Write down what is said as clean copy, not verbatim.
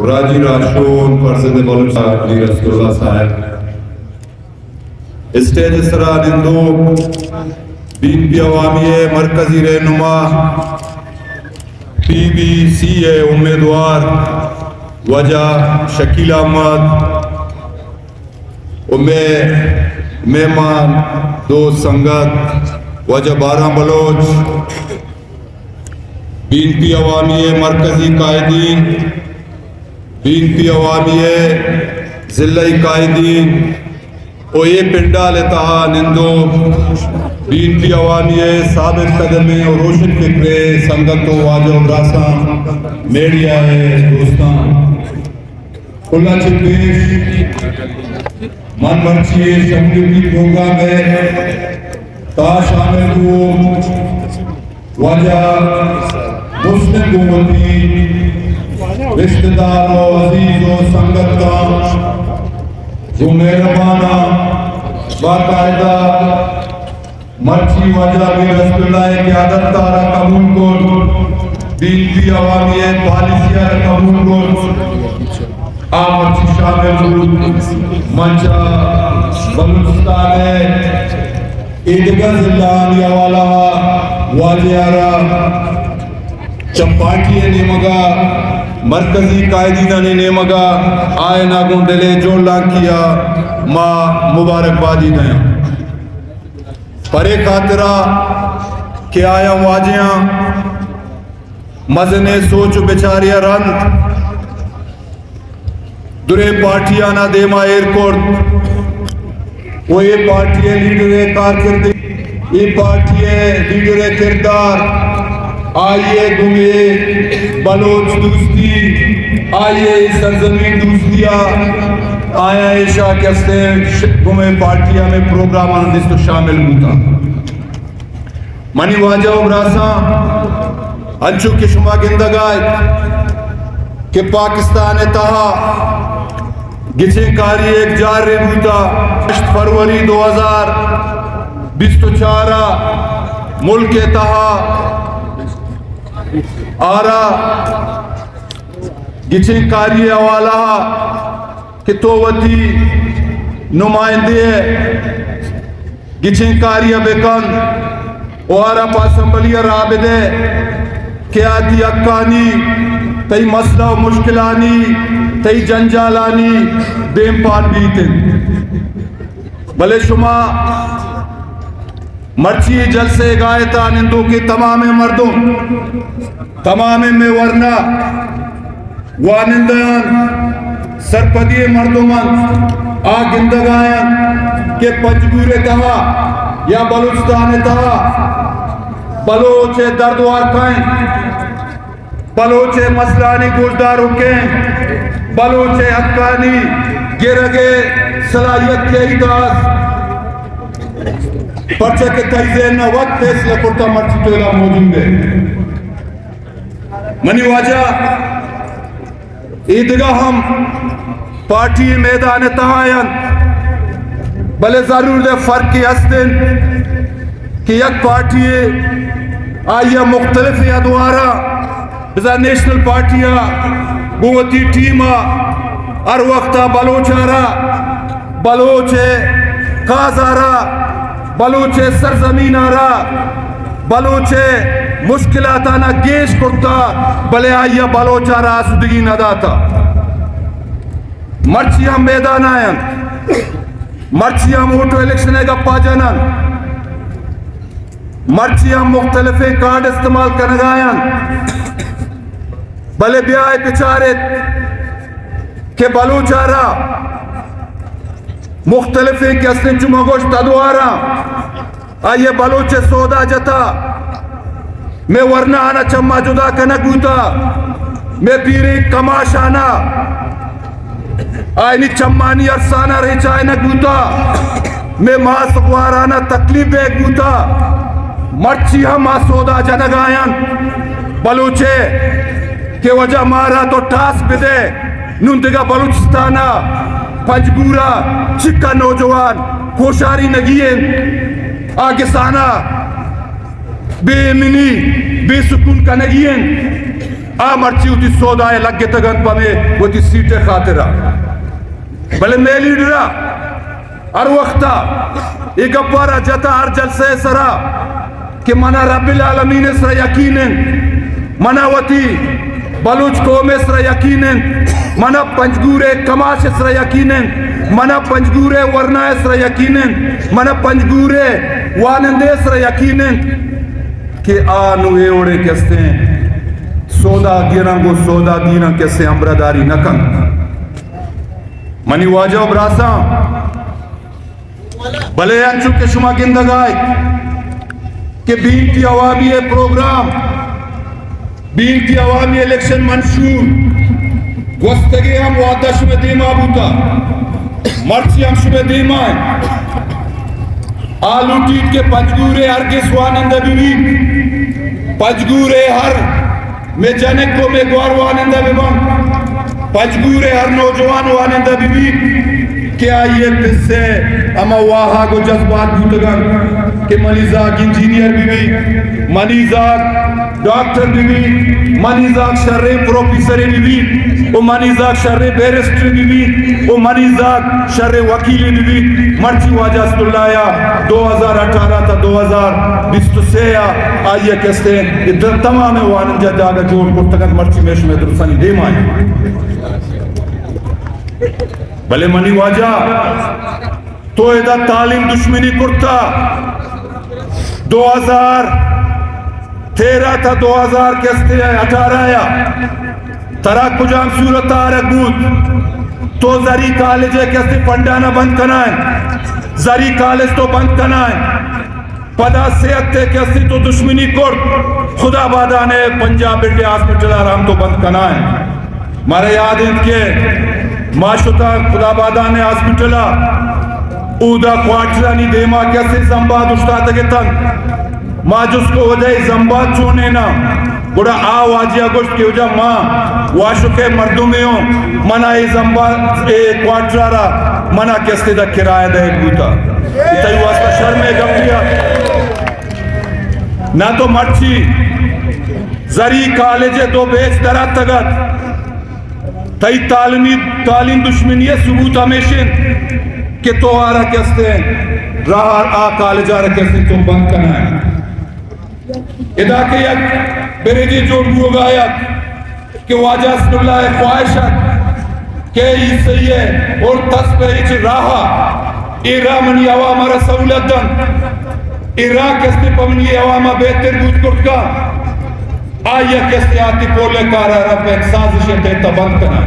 راجی راشون فرزند بلوچ علی رسول اللہ صاحب اسٹیج سرا نندو بین پی عوامی مرکزی رہنما پی بی سی اے امیدوار وجہ شکیل احمد مہمان دوست سنگت وجہ بارہ بلوچ بین پی عوامی مرکزی قائدین بین پی عوامی ضلعی قائدین او یہ پنڈال اتہا نندو بین پی عوامی ثابت قدمیں اور روشن فکرے سنگت و واجہ و براساں میڈیا ہے دوستان کھلا چھپیش من مرچی شمدی کی پروگرام ہے تا شامل کو وجہ مسلم گومتی رشتہ دار و عزیز و سنگت کا جو مہربانہ باقاعدہ مرچی وجہ بھی رسول اللہ کی عادت تارا قبول کو دین کی عوامی پالیسیہ قبول کو آمرچی شامل منچا بلوچستان ایدگا ضلعانی والا واجیارا چمپاٹی نیمگا مرکزی قائدینہ نے نیمگا آئے ناگون دلے جو لانکیا ماں مبارک بادی دیں پرے خاطرہ کہ آیا واجیاں مزنے سوچ بچاریہ رند درے پارٹیانا دیما ایرکورد وہ یہ پارٹی لیڈر کارکردگی یہ پارٹی لیڈر کردار آئیے گمے بلوچ دوستی آئیے سرزمین دوستیا آیا ایشا کستے گمے پارٹیا میں پروگرام اندس تو شامل ہوتا منی واجہ و براساں انچو کے شما گندگائے کہ پاکستان اتہا گچے کاری ایک جار رہے ہوتا 8 فروری 2024 ملک اتہا آرہ گچے کاری حوالہ کہ تووتی نمائندے گچے کاری بکن اوارہ پاسمبلی رابدے کہ آتی اکانی تی مسئلہ و مشکلانی تی جنجالانی بیم پان بیتن بلے شما مرچی جلسے گائتا نندو کے تمام مردوں تمام میں ورنہ وانندیان سرپدی مردمان آگندگائیں کہ پنجگور تہا یا بلوچستان تہا بلوچ دردوار کھائیں بلوچ مسلانی گوشدار رکیں بلوچ حقانی گرگے صلاحیت کے اعتراض پرچہ کے تیزین وقت فیصلہ کرتا مرچی تولا موجود ہے منی واجہ عیدگاہ ہم پارٹی میدان تہائن بلے ضرور دے فرقی ہستن کہ یک پارٹی آئیہ مختلف ادوارہ بزا نیشنل پارٹیاں گوتی ٹیمہ ہر وقتہ بلوچارا بلوچ کازارا بلوچ سرزمین آرا بلوچ مشکلاتانا گیش کرتا بلے آئیہ بلوچارا آسودگی نہ داتا مرچی ہم میدان آئین مرچی ہم ووٹو الیکشن گپا جنن مرچی ہم مختلف کارڈ استعمال کرنگائیں بلے بیائے پچارت کہ بلوچارا مختلف کسنے چمہ گوشت ادوارا آئیے بلوچ سودا جتا میں ورنہ آنا چمہ جدا کنک ہوتا میں پیری کماش آنا آئینی چمانی ارسانہ رہی چائنک ہوتا میں ماں سکوارانا تکلیف بیک ہوتا مرچی ہم سودا جنگ آیاں بلوچے کہ وجہ مارا تو ٹاس بدے نندگا بلوچستانا پنجگورا چکا نوجوان کوشاری نگین آگے سانا بے امنی بے سکون کا نگین آ مرچی ہوتی سودائے لگے تگن پمے وہ تی سیٹے خاطرہ بلے میں لیڈرہ ہر وقتا ایک اپارا جتا ہر جلسے سرا کہ منا رب العالمین اسرا یقینن منا وطی بلوچ قوم اسرا یقینن منا پنجگورے کماش اسرا یقینن منا پنجگورے ورنہ اسرا یقینن منا پنجگورے وانندے اسرا یقینن کہ آنوے اوڑے کستے ہیں سودا گیرنگو سودا دینا کسے امبرداری نکن منی واجہ براسا بلے انچو کے شما گندگائی کہ بینتی عوامی پروگرام بینتی عوامی الیکشن منشور گوستگی ہم وعدہ شما دیما بوتا مرچی ہم شما دیما ہے آلو ٹیٹ کے پنجگورے ہرگس وانندہ بیوی پنجگورے ہر میں جنک کو میں گوار وانندہ بیوان پنجگورے ہر نوجوان وانندہ بیوی کیا یہ پسے اما واہا کو جذبات بھوتگن کہ منیزاک انجینئر بھی منیزاک ڈاکٹر بھی منیزاک شرع پروفیسر بھی او منیزاک شرع بیرسٹر بھی او منیزاک شرع وکیل بھی مرچی واجہ صلی اللہ یا 2018 تا 2023 آئیے کستے ادھر تمام وانن جاگا جوڑ کرتگن مرچی میں شمی درسانی دیم آئے بلے منی واجہ تو ایدہ تعلیم دشمنی کرتا 2013 تا 2018 یا ترا کجام صورت آرک بود تو زری کالج کستے پنڈانا بند کنائیں زری کالج تو بند کنائیں پدا صحت تے کستے تو دشمنی کرت خدا بادانے پنجاب انڈیا ہاسپٹل آرام تو بند کنائیں مارے یاد ان کے معاشتا خدا بادانے ہاسپٹلہ اودا کوارٹرانی دیما کیسے زنباد اشتاتا کے تن ماں جس کو وجہ زنباد چونے نا بڑا آوازیا گوشت کے وجہ ماں واشو کے مردوں میں ہوں منا ای زنباد کوارٹرارا منا کیسے دا کرایہ دے گوتا اتائی واسطہ شرمے گمتیا نہ تو مرچی زری کالج دو بیچ درات تگت تائی تعلیم دشمنی ثبوت ہمیشن کہ تو آرہ کستے راہ آ کالج آرہ کستے تو بند کرنا ہے ادا کہ یک بریجی جوڑ بھو گایا کہ واجہ صلی اللہ خواہشت کہ عیسی ہے اور تصبح اچھ راہا ایرہ منی عوامہ رسولت دن ایرہ کستے پمنی عوامہ بہتر بود کرت کا آئیے کسے آتی پولے کارا رب ایک سازشیں دیتا بند کرنا